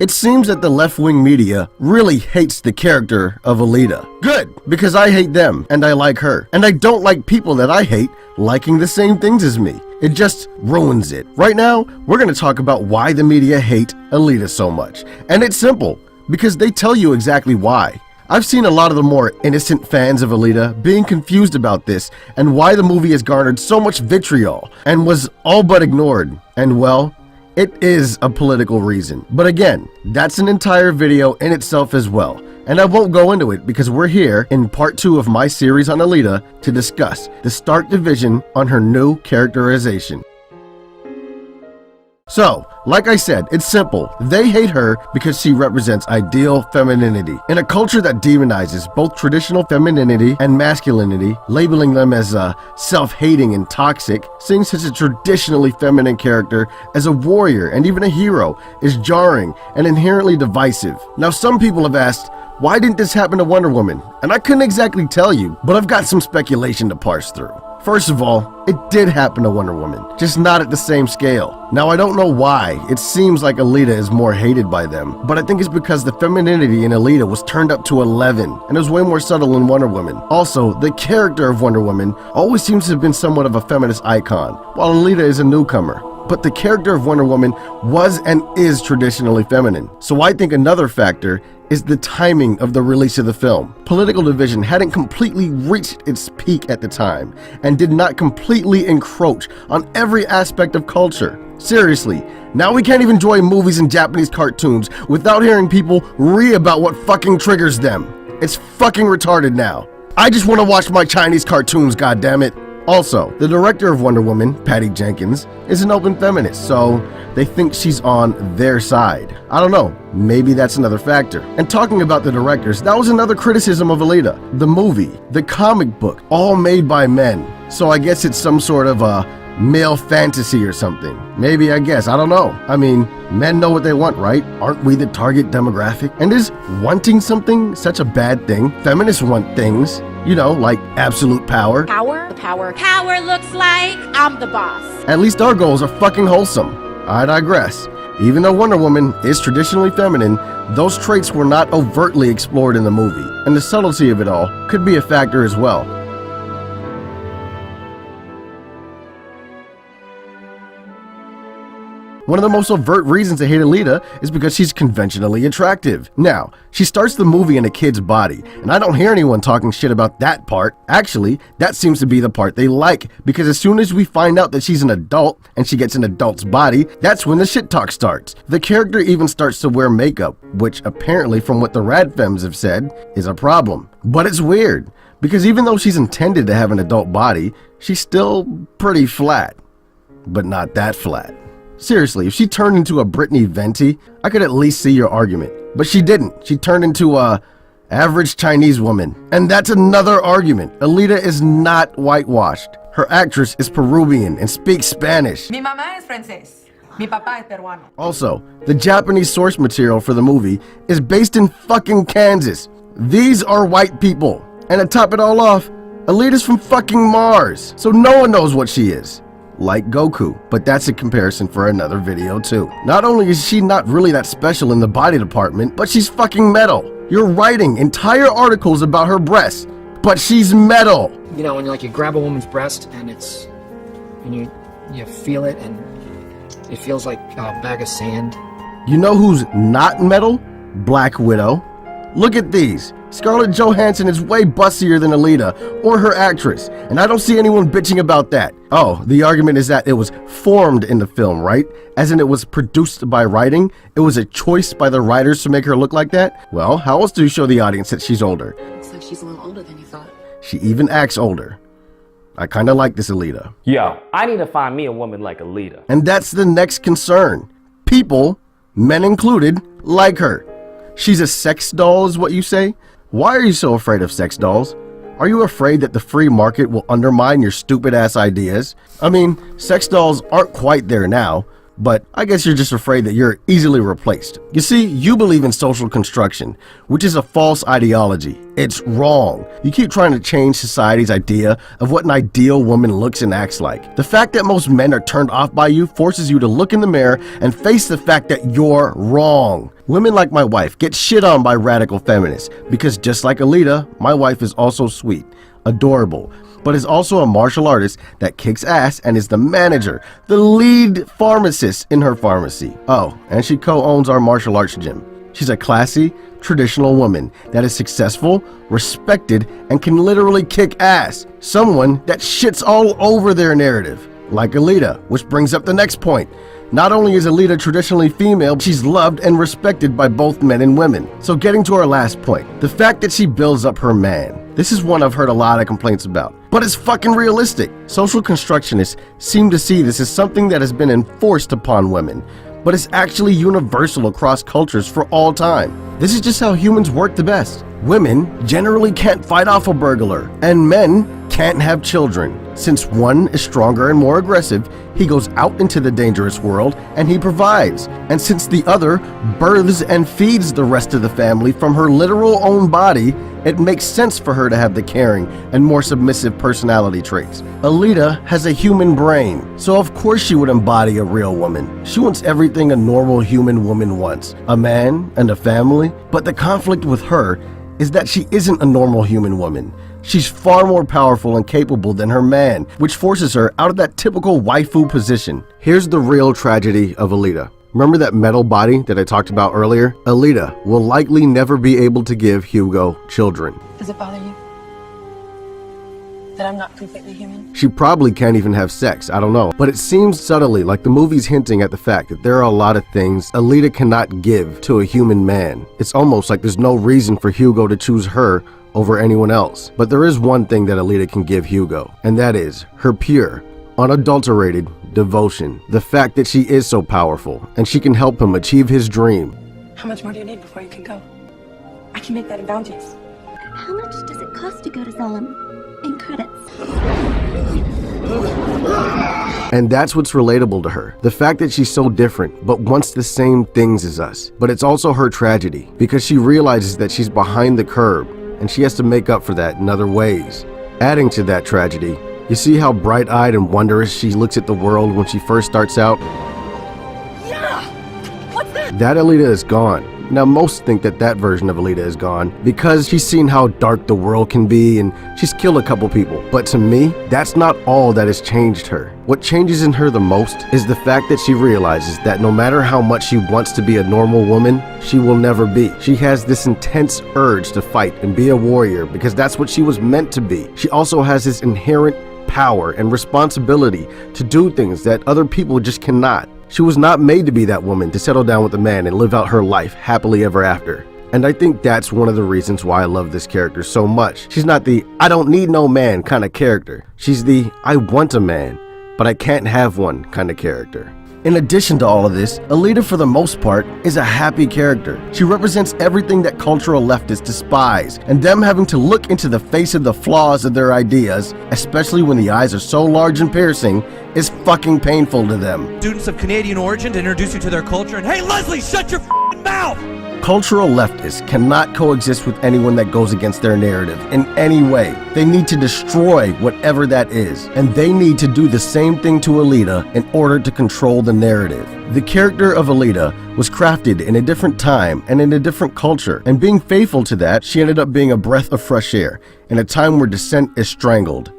It seems that the left-wing media really hates the character of Alita. Good, because I hate them and I like her. And I don't like people that I hate liking the same things as me. It just ruins it. Right now, we're going to talk about why the media hate Alita so much. And it's simple, because they tell you exactly why. I've seen a lot of the more innocent fans of Alita being confused about this and why the movie has garnered so much vitriol and was all but ignored. And well, it is a political reason. But again, that's an entire video in itself as well. And I won't go into it because we're here in part 2 of my series on Alita to discuss the stark division on her new characterization. So, like I said, it's simple. They hate her because she represents ideal femininity. In a culture that demonizes both traditional femininity and masculinity, labeling them as self-hating and toxic, seeing such a traditionally feminine character as a warrior and even a hero is jarring and inherently divisive. Now, some people have asked, why didn't this happen to Wonder Woman? And I couldn't exactly tell you, but I've got some speculation to parse through. First of all, it did happen to Wonder Woman, just not at the same scale. Now, I don't know why. It seems like Alita is more hated by them, but I think it's because the femininity in Alita was turned up to 11, and it was way more subtle in Wonder Woman. Also, the character of Wonder Woman always seems to have been somewhat of a feminist icon, while Alita is a newcomer. But the character of Wonder Woman was and is traditionally feminine. So I think another factor is the timing of the release of the film. Political division hadn't completely reached its peak at the time and did not completely encroach on every aspect of culture. Seriously, now we can't even enjoy movies and Japanese cartoons without hearing people read about what fucking triggers them. It's fucking retarded now. I just want to watch my Chinese cartoons, goddammit. Also, the director of Wonder Woman, Patty Jenkins, is an open feminist, so they think she's on their side. I don't know, maybe that's another factor. And talking about the directors, that was another criticism of Alita. The movie, the comic book, all made by men. So I guess it's some sort of a male fantasy or something. Maybe, I guess, I don't know. I mean, men know what they want, right? Aren't we the target demographic? And is wanting something such a bad thing? Feminists want things, you know, like absolute power. Power looks like I'm the boss. At least our goals are fucking wholesome. I digress. Even though Wonder Woman is traditionally feminine, those traits were not overtly explored in the movie, and the subtlety of it all could be a factor as well. One of the most overt reasons to hate Alita is because she's conventionally attractive. Now, she starts the movie in a kid's body, and I don't hear anyone talking shit about that part. Actually, that seems to be the part they like, because as soon as we find out that she's an adult and she gets an adult's body, that's when the shit talk starts. The character even starts to wear makeup, which apparently, from what the Rad Femmes have said, is a problem. But it's weird, because even though she's intended to have an adult body, she's still pretty flat. But not that flat. Seriously, if she turned into a Brittany Venti, I could at least see your argument. But she didn't. She turned into a average Chinese woman. And that's another argument. Alita is not whitewashed. Her actress is Peruvian and speaks Spanish. Mi mamá es francés. Mi papá es peruano. Also, the Japanese source material for the movie is based in fucking Kansas. These are white people. And to top it all off, Alita's from fucking Mars. So no one knows what she is. Like Goku, but that's a comparison for another video too. Not only is she not really that special in the body department, but she's fucking metal. You're writing entire articles about her breasts, but she's metal. You know, when you grab a woman's breast and you feel it and it feels like a bag of sand. You know who's not metal? Black Widow. Look at these. Scarlett Johansson is way bustier than Alita or her actress, and I don't see anyone bitching about that. Oh, the argument is that it was formed in the film, right? As in it was produced by writing? It was a choice by the writers to make her look like that? Well, how else do you show the audience that she's older? Looks like she's a little older than you thought. She even acts older. I kinda like this Alita. Yo, I need to find me a woman like Alita. And that's the next concern. People, men included, like her. She's a sex doll is what you say? Why are you so afraid of sex dolls? Are you afraid that the free market will undermine your stupid ass ideas? I mean, sex dolls aren't quite there now, but I guess you're just afraid that you're easily replaced. You see, you believe in social construction, which is a false ideology. It's wrong. You keep trying to change society's idea of what an ideal woman looks and acts like. The fact that most men are turned off by you forces you to look in the mirror and face the fact that you're wrong. Women like my wife get shit on by radical feminists because just like Alita, my wife is also sweet, adorable, but is also a martial artist that kicks ass and is the manager, the lead pharmacist in her pharmacy. Oh, and she co-owns our martial arts gym. She's a classy, traditional woman that is successful, respected, and can literally kick ass. Someone that shits all over their narrative, like Alita, which brings up the next point. Not only is Alita traditionally female, she's loved and respected by both men and women. So getting to our last point, the fact that she builds up her man. This is one I've heard a lot of complaints about, but it's fucking realistic. Social constructionists seem to see this as something that has been enforced upon women, but it's actually universal across cultures for all time. This is just how humans work the best. Women generally can't fight off a burglar, and men can't have children. Since one is stronger and more aggressive, he goes out into the dangerous world and he provides. And since the other births and feeds the rest of the family from her literal own body, it makes sense for her to have the caring and more submissive personality traits. Alita has a human brain, so of course she would embody a real woman. She wants everything a normal human woman wants, a man and a family, but the conflict with her is that she isn't a normal human woman. She's far more powerful and capable than her man, which forces her out of that typical waifu position. Here's the real tragedy of Alita. Remember that metal body that I talked about earlier? Alita will likely never be able to give Hugo children. Does it bother you that I'm not completely human? She probably can't even have sex, I don't know. But it seems subtly like the movie's hinting at the fact that there are a lot of things Alita cannot give to a human man. It's almost like there's no reason for Hugo to choose her over anyone else. But there is one thing that Alita can give Hugo, and that is her pure, unadulterated devotion. The fact that she is so powerful, and she can help him achieve his dream. How much more do you need before you can go? I can make that in bounties. How much does it cost to go to Solemn? In credits. And that's what's relatable to her. The fact that she's so different, but wants the same things as us. But it's also her tragedy, because she realizes that she's behind the curve, and she has to make up for that in other ways. Adding to that tragedy, you see how bright-eyed and wondrous she looks at the world when she first starts out? Yeah! What's that? That Alita is gone. Now most think that that version of Alita is gone because she's seen how dark the world can be and she's killed a couple people. But to me, that's not all that has changed her. What changes in her the most is the fact that she realizes that no matter how much she wants to be a normal woman, she will never be. She has this intense urge to fight and be a warrior because that's what she was meant to be. She also has this inherent power and responsibility to do things that other people just cannot. She was not made to be that woman to settle down with a man and live out her life happily ever after. And I think that's one of the reasons why I love this character so much. She's not the I don't need no man kind of character. She's the I want a man, but I can't have one kind of character. In addition to all of this, Alita for the most part is a happy character. She represents everything that cultural leftists despise, and them having to look into the face of the flaws of their ideas, especially when the eyes are so large and piercing, is fucking painful to them. Students of Canadian origin to introduce you to their culture, and hey Leslie, shut your f***ing mouth! Cultural leftists cannot coexist with anyone that goes against their narrative in any way. They need to destroy whatever that is, and they need to do the same thing to Alita in order to control the narrative. The character of Alita was crafted in a different time and in a different culture, and being faithful to that, she ended up being a breath of fresh air in a time where dissent is strangled.